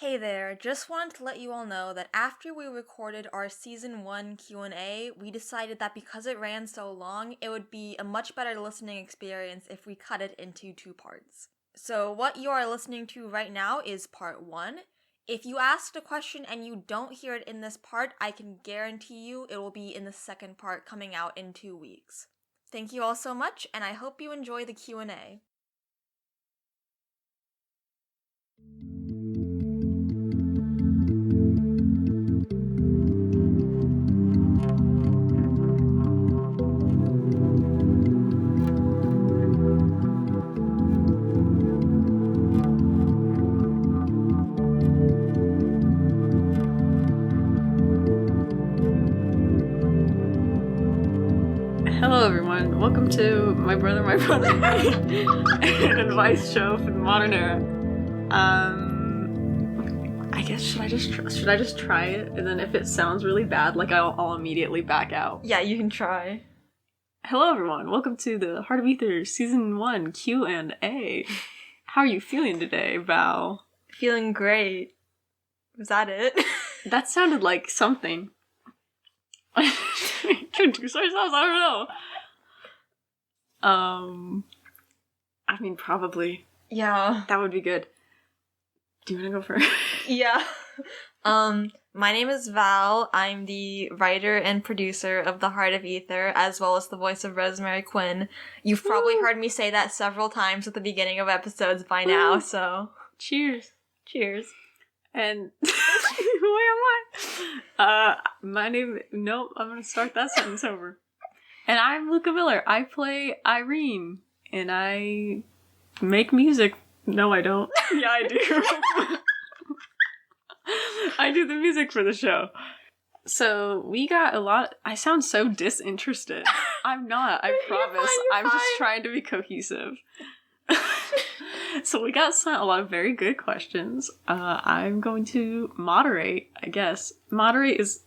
Hey there, just wanted to let you all know that after we recorded our Season 1 Q&A, we decided that because it ran so long, it would be a much better listening experience if we cut it into 2 parts. So what you are listening to right now is part 1. If you asked a question and you don't hear it in this part, I can guarantee you it will be in the second part coming out in 2 weeks. Thank you all so much, and I hope you enjoy the Q&A. Hello everyone, welcome to My Brother, Me, an advice show for the modern era. I guess should I just try it, and then if it sounds really bad, like I'll immediately back out. Yeah, you can try. Hello everyone, welcome to the Heart of Ether Season 1 Q&A. How are you feeling today, Val? Feeling great. Was that it? That sounded like something. Introduce ourselves? I don't know. I mean, probably. Yeah. That would be good. Do you want to go first? Yeah. My name is Val. I'm the writer and producer of The Heart of Ether, as well as the voice of Rosemary Quinn. You've probably heard me say that several times at the beginning of episodes by now, so... Cheers. Cheers. And... who am I? Nope, I'm gonna start that sentence over. And I'm Luka Miller. I play Irene. And I make music. No, I don't. Yeah, I do. I do the music for the show. So, we got a lot... I sound so disinterested. I'm not, I promise. You're fine. Just trying to be cohesive. So we got a lot of very good questions. I'm going to moderate, I guess. Moderate is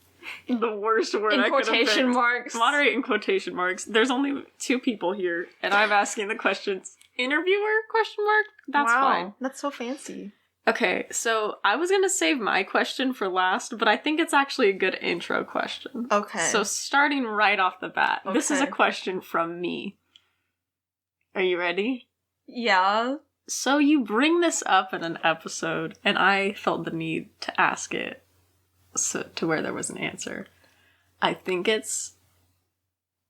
the worst word I could have picked. In quotation marks. Moderate in quotation marks. There's only 2 people here, and I'm asking the questions. Interviewer? Question mark? That's fine. That's so fancy. Okay, so I was going to save my question for last, but I think it's actually a good intro question. Okay. So starting right off the bat, This is a question from me. Are you ready? Yeah. So you bring this up in an episode, and I felt the need to ask it to where there was an answer. I think it's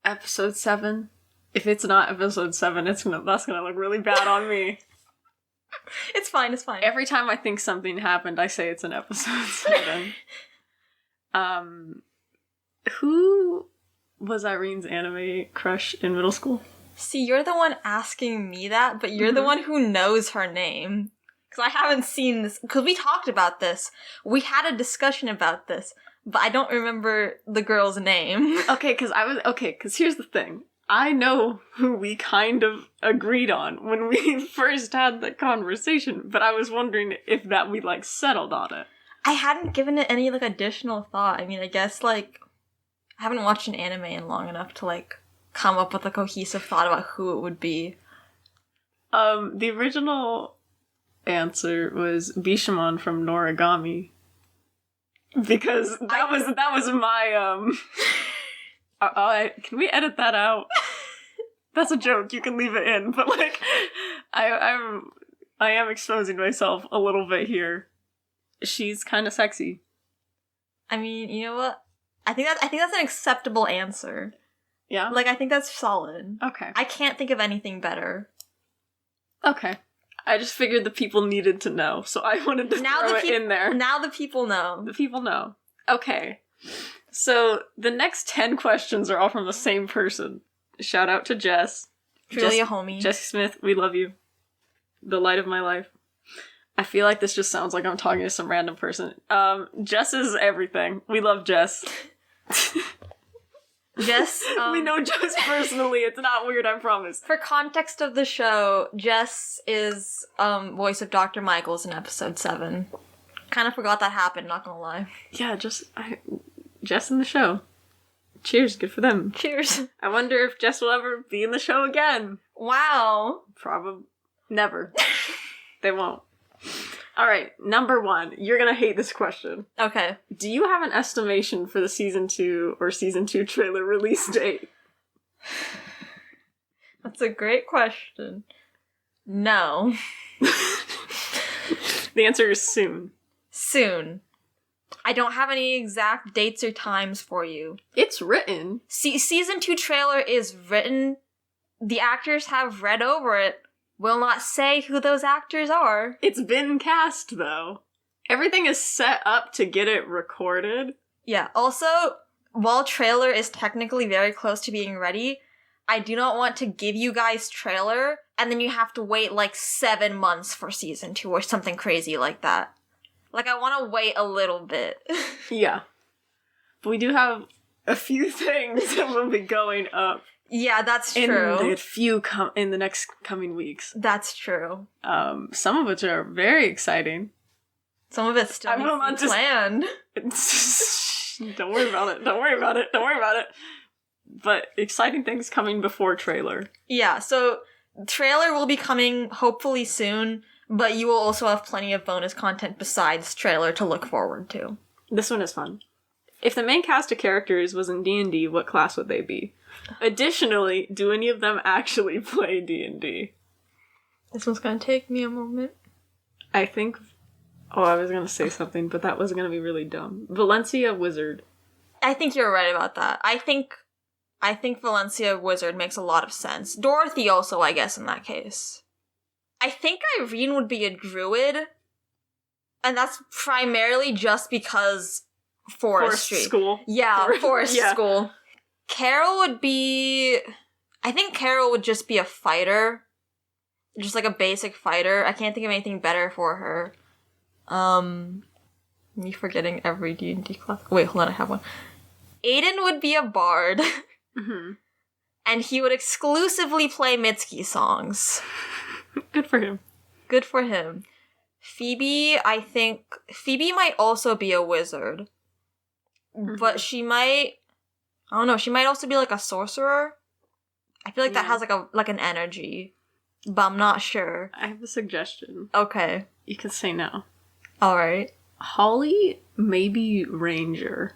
episode 7. If it's not episode 7, that's gonna look really bad on me. It's fine. Every time I think something happened, I say it's in episode 7. Who was Irene's anime crush in middle school? See, you're the one asking me that, but you're the one who knows her name. Because I haven't seen this. Because we talked about this. We had a discussion about this. But I don't remember the girl's name. Because here's the thing. I know who we kind of agreed on when we first had the conversation. But I was wondering if that we, settled on it. I hadn't given it any, additional thought. I mean, I guess, I haven't watched an anime in long enough to, come up with a cohesive thought about who it would be. The original answer was Bishamon from Noragami. Because that was my, can we edit that out? That's a joke, you can leave it in, but, I am exposing myself a little bit here. She's kind of sexy. I mean, you know what? I think that's an acceptable answer. Yeah? I think that's solid. Okay. I can't think of anything better. Okay. I just figured the people needed to know, so I wanted to throw it in there. Now the people know. The people know. Okay. So, the next 10 questions are all from the same person. Shout out to Jess. Truly a homie. Jessie Smith, we love you. The light of my life. I feel like this just sounds like I'm talking to some random person. Jess is everything. We love Jess. Jess, we know Jess personally. It's not weird, I promise. For context of the show, Jess is voice of Dr. Michaels in episode 7. Kind of forgot that happened, not gonna lie. Yeah, Jess in the show. Cheers, good for them. Cheers. I wonder if Jess will ever be in the show again. Wow. Probably never. They won't. All right, number 1. You're gonna hate this question. Okay. Do you have an estimation for the season 2 or season 2 trailer release date? That's a great question. No. The answer is soon. Soon. I don't have any exact dates or times for you. It's written. Season 2 trailer is written. The actors have read over it. Will not say who those actors are. It's been cast, though. Everything is set up to get it recorded. Yeah, also, while trailer is technically very close to being ready, I do not want to give you guys trailer, and then you have to wait like 7 months for season 2 or something crazy like that. Like, I want to wait a little bit. Yeah. But we do have a few things that will be going up. Yeah, that's true. In the next coming weeks. That's true. Some of which are very exciting. Some of it's still needs to be planned. Don't worry about it. Don't worry about it. Don't worry about it. But exciting things coming before trailer. Yeah, so trailer will be coming hopefully soon, but you will also have plenty of bonus content besides trailer to look forward to. This one is fun. If the main cast of characters was in D&D, what class would they be? Additionally, do any of them actually play D&D? This one's gonna take me a moment. I think... Oh, I was gonna say something, but that was gonna be really dumb. Valencia Wizard. I think you're right about that. I think Valencia Wizard makes a lot of sense. Dorothy also, I guess, in that case. I think Irene would be a druid, and that's primarily just because forestry. Forest school. Yeah, forest school. Carol would be... I think Carol would just be a fighter. Just like a basic fighter. I can't think of anything better for her. Me forgetting every D&D class. Wait, hold on, I have one. Aiden would be a bard. Mm-hmm. And he would exclusively play Mitski songs. Good for him. Good for him. Phoebe, I think... Phoebe might also be a wizard. Mm-hmm. But she might... I don't know, she might also be like a sorcerer. I feel like that has like an energy. But I'm not sure. I have a suggestion. Okay. You can say no. Alright. Holly, maybe Ranger.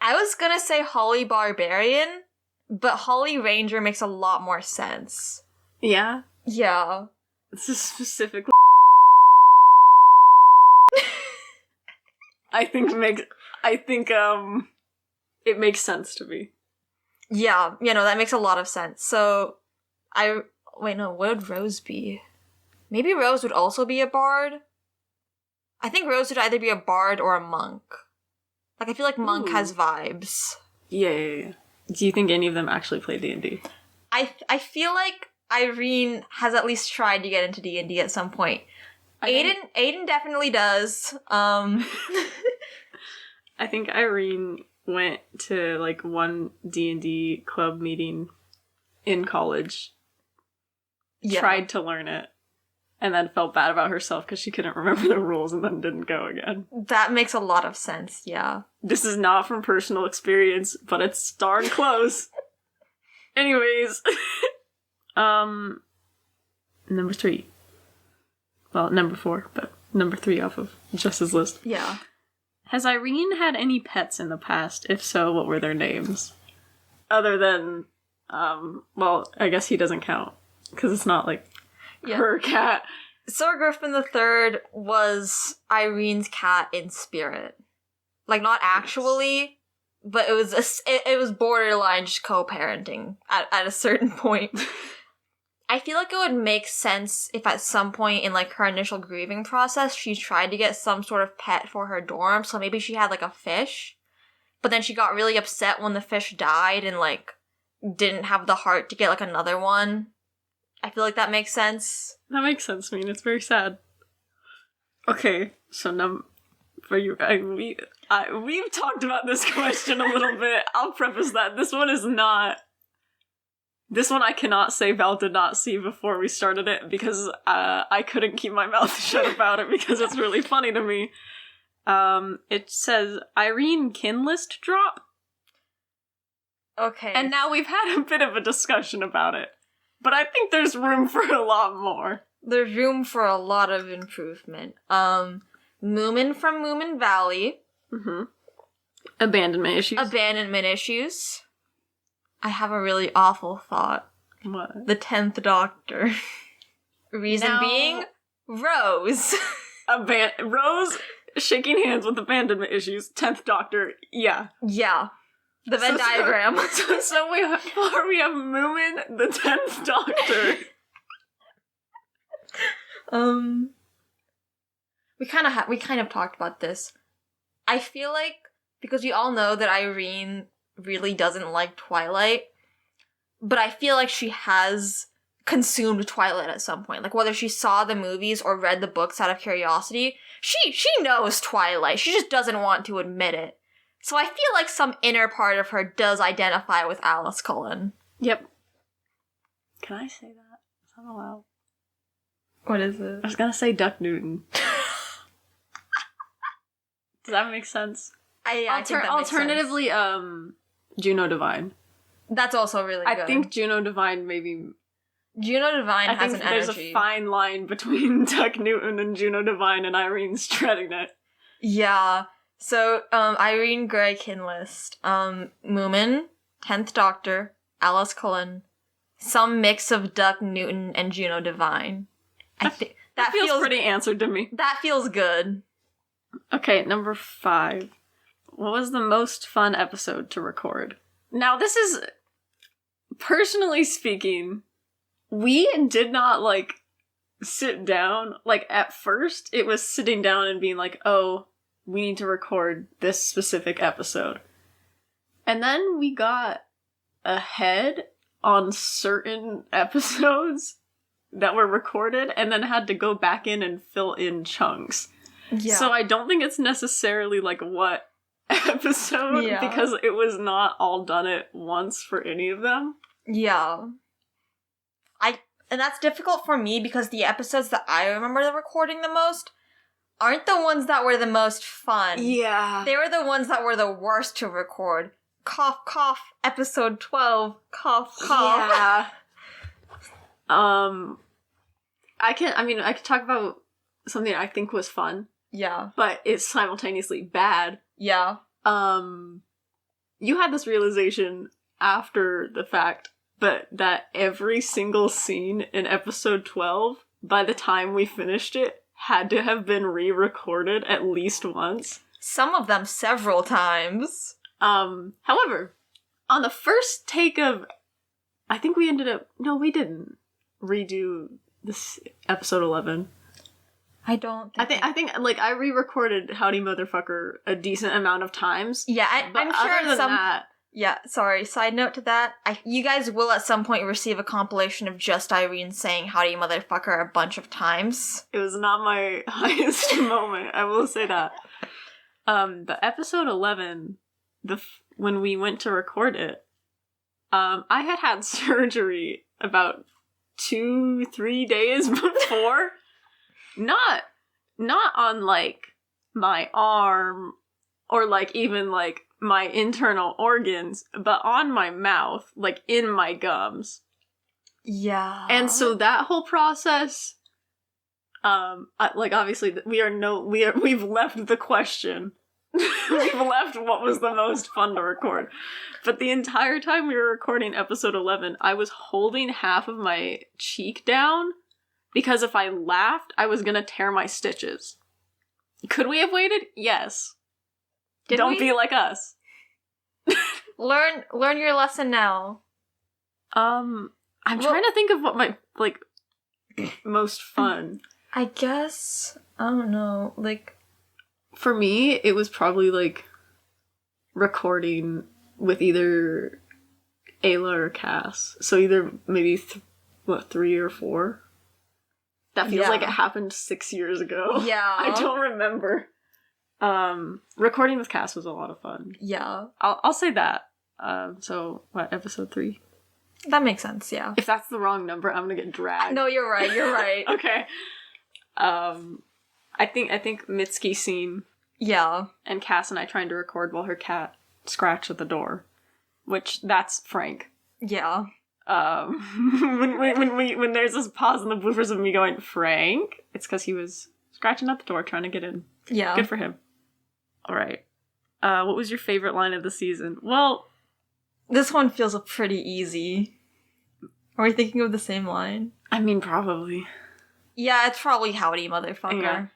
I was gonna say Holly Barbarian, but Holly Ranger makes a lot more sense. Yeah? Yeah. This is specifically... I think it makes sense to me. Yeah, that makes a lot of sense. So, wait, no, what would Rose be? Maybe Rose would also be a bard? I think Rose would either be a bard or a monk. Like, I feel like monk has vibes. Yeah. Do you think any of them actually play D&D? I feel like Irene has at least tried to get into D&D at some point. Aiden definitely does. I think Irene went to, like, one D&D club meeting in college. Yeah. Tried to learn it. And then felt bad about herself because she couldn't remember the rules and then didn't go again. That makes a lot of sense, yeah. This is not from personal experience, but it's darn close. Anyways. Number 3. Well, number 4, but number 3 off of Jess's list. Yeah. Has Irene had any pets in the past? If so, what were their names? Other than, well, I guess he doesn't count. Because it's not, like... Yeah. Her cat. Sir Griffin III was Irene's cat in spirit. Like, not actually, but it was borderline just co-parenting at a certain point. I feel like it would make sense if at some point in, like, her initial grieving process, she tried to get some sort of pet for her dorm, so maybe she had, like, a fish, but then she got really upset when the fish died and, like, didn't have the heart to get, like, another one. I feel like that makes sense. That makes sense, it's very sad. Okay, so for you, we've talked about this question a little bit. I'll preface that. This one I cannot say Val did not see before we started it because I couldn't keep my mouth shut about it because it's really funny to me. It says, Irene kin list drop. Okay. And now we've had a bit of a discussion about it. But I think there's room for a lot more. There's room for a lot of improvement. Moomin from Moomin Valley. Mm-hmm. Abandonment issues. I have a really awful thought. What? The 10th Doctor. Reason being, Rose. Rose shaking hands with abandonment issues. 10th Doctor. Yeah. Yeah. The Venn diagram. So we have Moomin, the 10th Doctor. We kind of talked about this. I feel like, because we all know that Irene really doesn't like Twilight, but I feel like she has consumed Twilight at some point. Like, whether she saw the movies or read the books out of curiosity, she knows Twilight. She just doesn't want to admit it. So I feel like some inner part of her does identify with Alice Cullen. Yep. Can I say that? Is that allowed? What is it? I was gonna say Duck Newton. Does that make sense? I think that makes alternatively, sense. Juno Divine. That's also really good. I think Juno Divine maybe... Juno Divine has an energy. There's a fine line between Duck Newton and Juno Divine, and Irene's treading it. Yeah. So, Irene Grey Kinlist, Moomin, 10th Doctor, Alice Cullen, some mix of Duck Newton and Juno Divine. I think that feels pretty answered to me. That feels good. Okay, number 5. What was the most fun episode to record? Now, this is, personally speaking, we did not, sit down. At first, it was sitting down and being like, oh, we need to record this specific episode. And then we got ahead on certain episodes that were recorded and then had to go back in and fill in chunks. Yeah. So I don't think it's necessarily what episode, because it was not all done at once for any of them. Yeah. And that's difficult for me because the episodes that I remember recording the most aren't the ones that were the most fun. Yeah. They were the ones that were the worst to record. Cough, cough, episode 12, cough, cough. Yeah. I could talk about something I think was fun. Yeah. But it's simultaneously bad. Yeah. You had this realization after the fact, but that every single scene in episode 12, by the time we finished it, had to have been re-recorded at least once. Some of them several times. However, on the first take of... I think we ended up... No, we didn't redo this episode 11. I don't think... I think I re-recorded Howdy Motherfucker a decent amount of times. Yeah, I'm sure other than that... Yeah, sorry, side note to that, you guys will at some point receive a compilation of just Irene saying Howdy Motherfucker a bunch of times. It was not my highest moment, I will say that. The episode 11, when we went to record it, I had surgery about 2-3 days before. Not on, my arm, or, even, my internal organs, but on my mouth, in my gums. Yeah. And so that whole process, obviously, we've left the question. We've left what was the most fun to record. But the entire time we were recording episode 11, I was holding half of my cheek down, because if I laughed, I was gonna tear my stitches. Could we have waited? Yes. Don't be like us. Learn your lesson now. I'm trying to think of what my, most fun. I guess, I don't know, For me, it was probably, recording with either Ayla or Cass. So either maybe, 3 or 4? That feels like it happened 6 years ago. Yeah. I don't remember. Recording with Cass was a lot of fun. Yeah. I'll say that. So, episode 3? That makes sense, yeah. If that's the wrong number, I'm gonna get dragged. No, you're right. Okay. I think Mitski scene. Yeah. And Cass and I trying to record while her cat scratched at the door. Which, that's Frank. Yeah. when there's this pause in the bloopers of me going, Frank, it's because he was scratching at the door trying to get in. Yeah. Good for him. All right. What was your favorite line of the season? Well, this one feels pretty easy. Are we thinking of the same line? I mean, probably. Yeah, it's probably howdy, motherfucker. Yeah.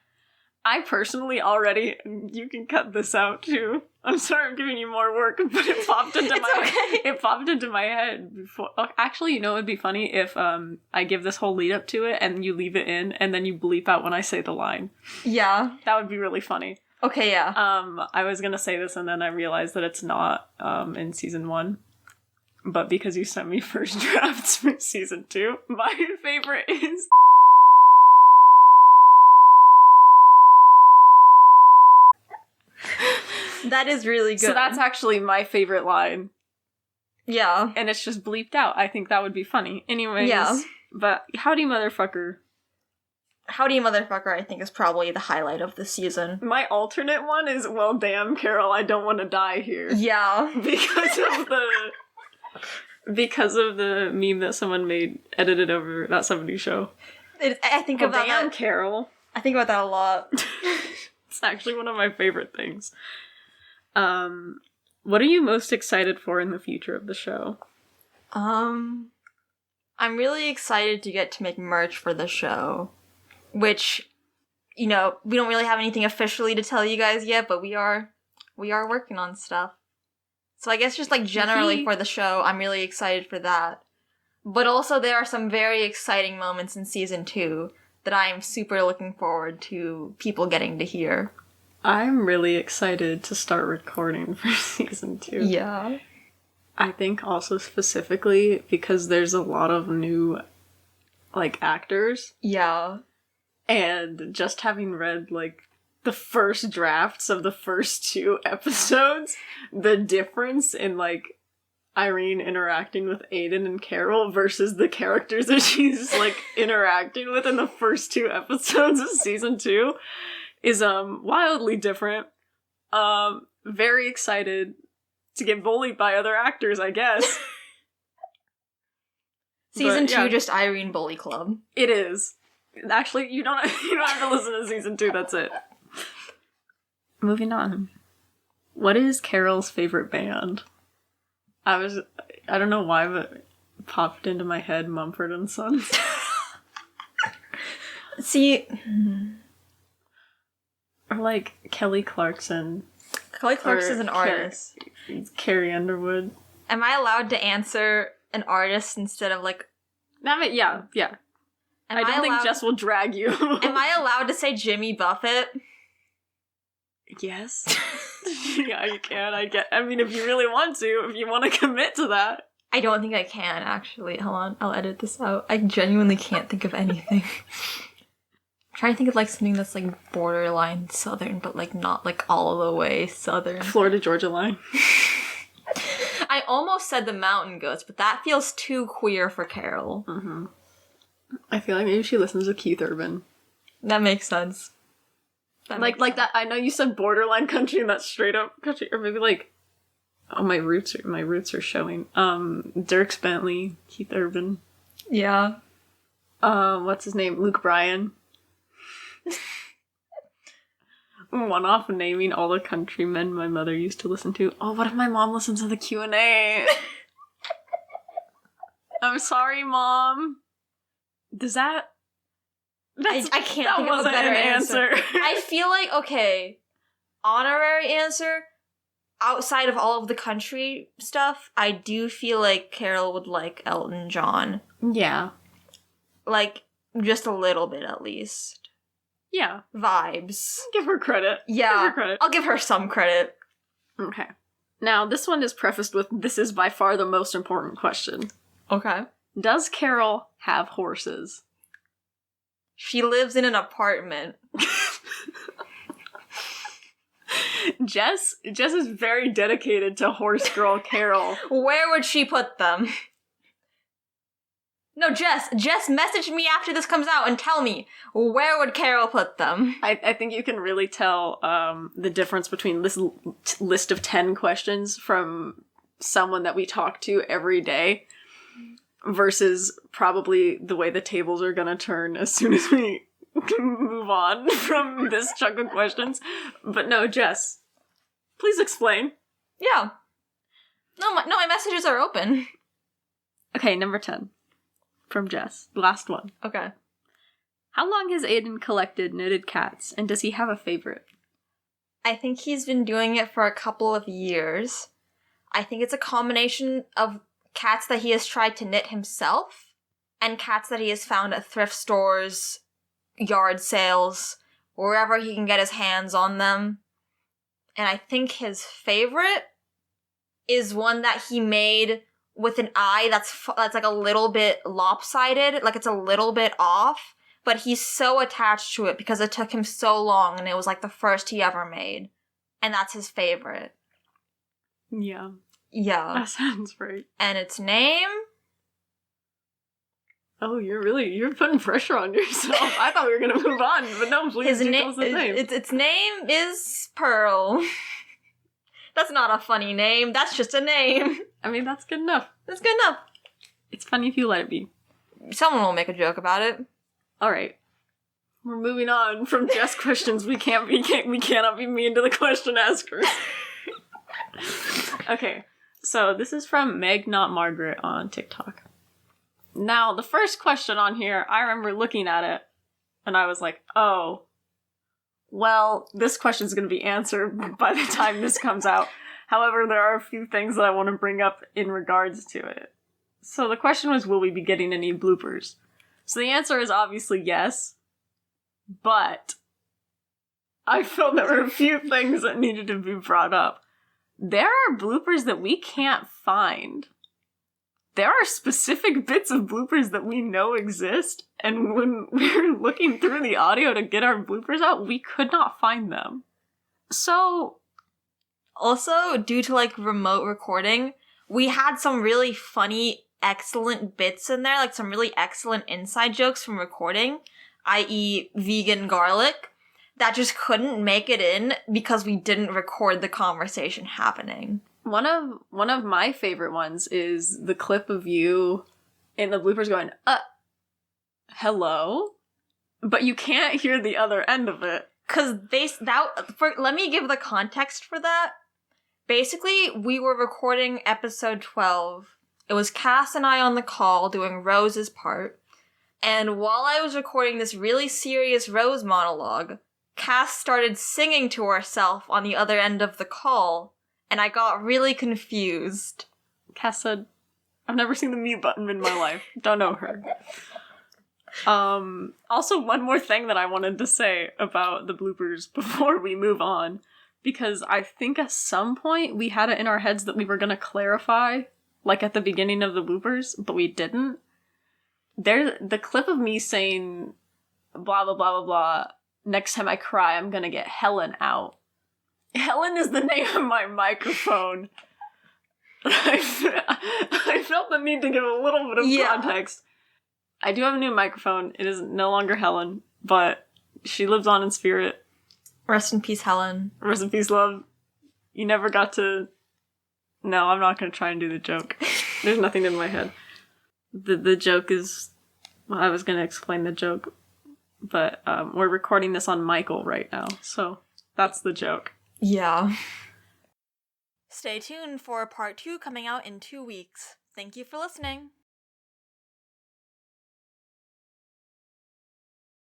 I personally already, you can cut this out too. I'm sorry I'm giving you more work, but it popped into it popped into my head before. Actually, you know what would be funny if I give this whole lead up to it and you leave it in and then you bleep out when I say the line. Yeah. That would be really funny. Okay, yeah. I was gonna say this and then I realized that it's not in season 1. But because you sent me first drafts for season 2, my favorite is that is really good. So that's actually my favorite line. Yeah. And it's just bleeped out. I think that would be funny. Anyways. Yeah. But howdy motherfucker. Howdy motherfucker, I think, is probably the highlight of the season. My alternate one is, well damn, Carol, I don't want to die here. Yeah. Because of the meme that someone made, edited over that 70s show. I think about damn, that. Carol. I think about that a lot. It's actually one of my favorite things. What are you most excited for in the future of the show? I'm really excited to get to make merch for the show. Which, you know, we don't really have anything officially to tell you guys yet, but we are working on stuff. So I guess just like generally for the show, I'm really excited for that. But also there are some very exciting moments in season 2 that I am super looking forward to people getting to hear. I'm really excited to start recording for season 2. Yeah. I think also specifically because there's a lot of new, like, actors. Yeah. And just having read, like, the first drafts of the first 2 episodes, the difference in, like, Irene interacting with Aiden and Carol versus the characters that she's, like, interacting with in the first 2 episodes of season 2 is, wildly different. Very excited to get bullied by other actors, I guess. Season 2, just Irene Bully Club. It is. Actually, you don't have to listen to season 2, that's it. Moving on. What is Carol's favorite band? I don't know why, but it popped into my head Mumford and Sons. See... Or like Kelly Clarkson. Kelly Clarkson's an artist. Carrie Underwood. Am I allowed to answer an artist instead of like... Yeah. I don't think Jess will drag you. Am I allowed to say Jimmy Buffett? Yes. Yeah, you can. I mean, if you really want to, if you want to commit to that. I don't think I can, actually. Hold on, I'll edit this out. I genuinely can't think of anything. I'm trying to think of like something that's like borderline southern, but like not like all the way southern. Florida Georgia line. I almost said the Mountain Goats, but that feels too queer for Carol. Mm-hmm. I feel like maybe she listens to Keith Urban. That makes sense. Like that. I know you said borderline country, and that's straight up country, or maybe like, oh, my roots are showing. Dierks Bentley, Keith Urban. Yeah. What's his name? Luke Bryan. One off naming all the countrymen my mother used to listen to. Oh, what if my mom listens to the Q&A? I'm sorry, Mom. Does that... I can't think of a better answer. I feel like, okay, honorary answer, outside of all of the country stuff, I do feel like Carol would like Elton John. Yeah. Like, just a little bit at least. Yeah. Vibes. Give her credit. Yeah. Give her credit. I'll give her some credit. Okay. Now, this one is prefaced with, this is by far the most important question. Okay. Does Carol have horses? She lives in an apartment. Jess is very dedicated to horse girl Carol. Where would she put them? No, Jess, message me after this comes out and tell me, where would Carol put them? I think you can really tell the difference between this list of 10 questions from someone that we talk to every day. versus probably the way the tables are gonna turn as soon as we move on from this chunk of questions. But no, Jess, please explain. Yeah. No, my messages are open. Okay, number 10. From Jess. Last one. Okay. How long has Aiden collected knitted cats, and does he have a favorite? I think he's been doing it for a couple of years. I think it's a combination of cats that he has tried to knit himself and cats that he has found at thrift stores, yard sales, wherever he can get his hands on them. And I think his favorite is one that he made with an eye that's like a little bit lopsided, like it's a little bit off, but he's so attached to it because it took him so long and it was like the first he ever made. And that's his favorite. Yeah. Yeah. That sounds right. And its name? Oh, you're putting pressure on yourself. I thought we were gonna move on, but no, please tell us the name. Its name is Pearl. That's not a funny name, that's just a name. I mean, that's good enough. That's good enough. It's funny if you let it be. Someone will make a joke about it. Alright. We're moving on from Jess questions. We cannot be mean to the question askers. Okay, so this is from Meg Not Margaret on TikTok. Now, the first question on here, I remember looking at it, and I was like, oh, well, this question's going to be answered by the time this comes out. However, there are a few things that I want to bring up in regards to it. So the question was, will we be getting any bloopers? So the answer is obviously yes, but I felt there were a few things that needed to be brought up. There are bloopers that we can't find. There are specific bits of bloopers that we know exist, and when we were looking through the audio to get our bloopers out, we could not find them. So, also, due to, like, remote recording, we had some really funny, excellent bits in there, like some really excellent inside jokes from recording, i.e. vegan garlic, that just couldn't make it in because we didn't record the conversation happening. One of my favorite ones is the clip of you in the bloopers going, hello? But you can't hear the other end of it. Let me give the context for that. Basically, we were recording episode 12. It was Cass and I on the call doing Rose's part. And while I was recording this really serious Rose monologue, Cass started singing to herself on the other end of the call. And I got really confused. Cass said, I've never seen the mute button in my life. Don't know her. Also, one more thing that I wanted to say about the bloopers before we move on. Because I think at some point we had it in our heads that we were going to clarify, like at the beginning of the bloopers, but we didn't. There's the clip of me saying, blah, blah, blah, blah, blah, next time I cry, I'm going to get Helen out. Helen is the name of my microphone. I felt the need to give a little bit of context. I do have a new microphone. It is no longer Helen, but she lives on in spirit. Rest in peace, Helen. Rest in peace, love. You never got to... No, I'm not going to try and do the joke. There's nothing in my head. The joke is... Well, I was going to explain the joke, but we're recording this on Michael right now, so that's the joke. Yeah. Stay tuned for part 2 coming out in 2 weeks. Thank you for listening.